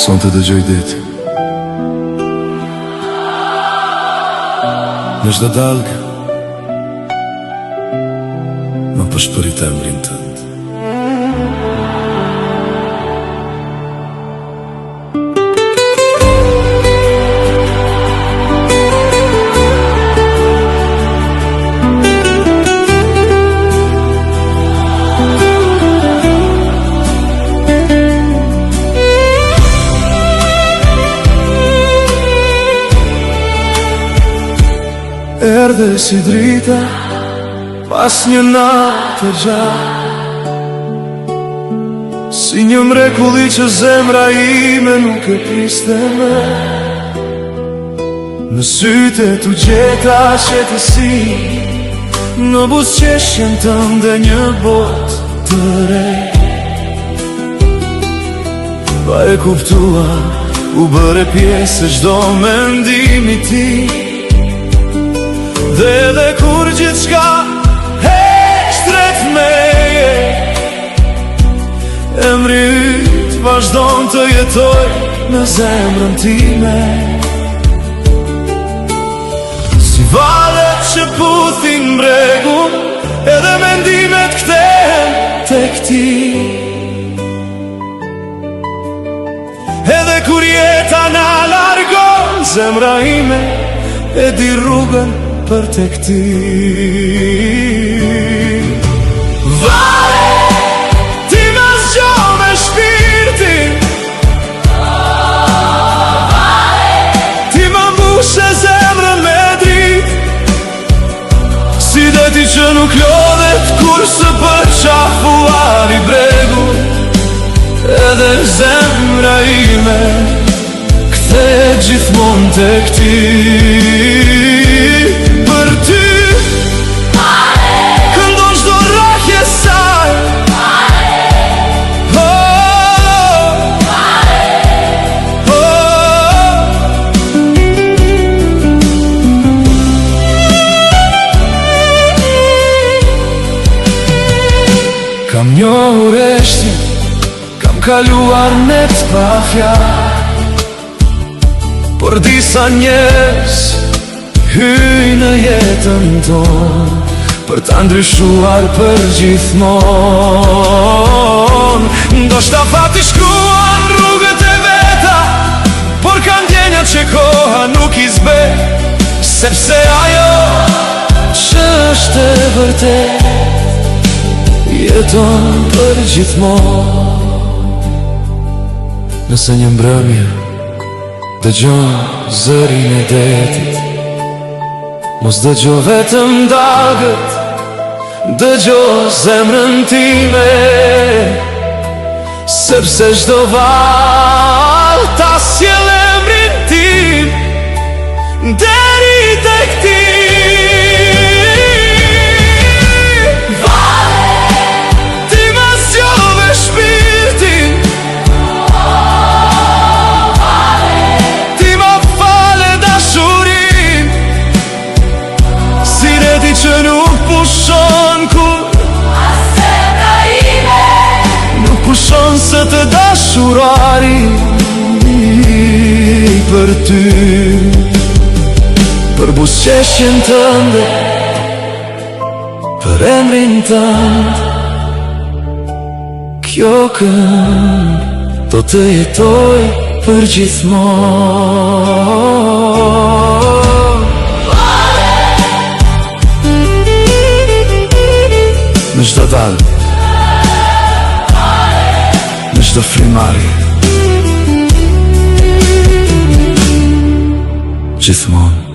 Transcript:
Son të dëgjoj dit në çdo dalg më përshpërit emrin tënd. Erdhe si drita pas një natë gjatë, si një mrekulli që zemra ime nuk e priste më. Në syte t'u gjeta qetësi, në buzëqeshjen tënde një botë të re. Pa e kuptua, u bëre pjesë e çdo mendim i ti. Dhe edhe kur gjithçka heqtret meje, emri yt vazhdon të jetoj në zemrën time. Si valet që puthin bregun, edhe mendimet kthehen tek ti. Edhe kur jeta na largon, zemra ime e di rrugën për tek ti. Vare, ti më zgjo me shpirtin, ti më mbushe zemrën me drit, si deti që nuk lodhet kur së përqafuar i bregu. Edhe zemra ime kthehet gjithmonë tek ti. Për ty këndon çdo rrahje saj, kam njohur eshtin, kam kaluar net pa fjalë, por disa njerëz hyj në jetën tonë për ta ndryshuar për gjithmonë. Ndoshta fati shkruan rrugët e veta, por kanë ndjenjat që koha nuk i zbet, sepse ajo që është e vërtet jeton për gjithmonë. Nëse një mbrëmje dëgjon zërin e detit, mos dëgjo vetëm dagët, dëgjo zemrën time, sepse çdo val ta sjell emrin tim deri tek ti. Që nuk pushon kur zemra ime, nuk pushon se të dashurari për ty, për buzëqeshjen tënde, për emrin tënd. Kjo këngë do të jetoj për gjithmonë. Në çdo dalë, në çdo frymari, gjithmonë.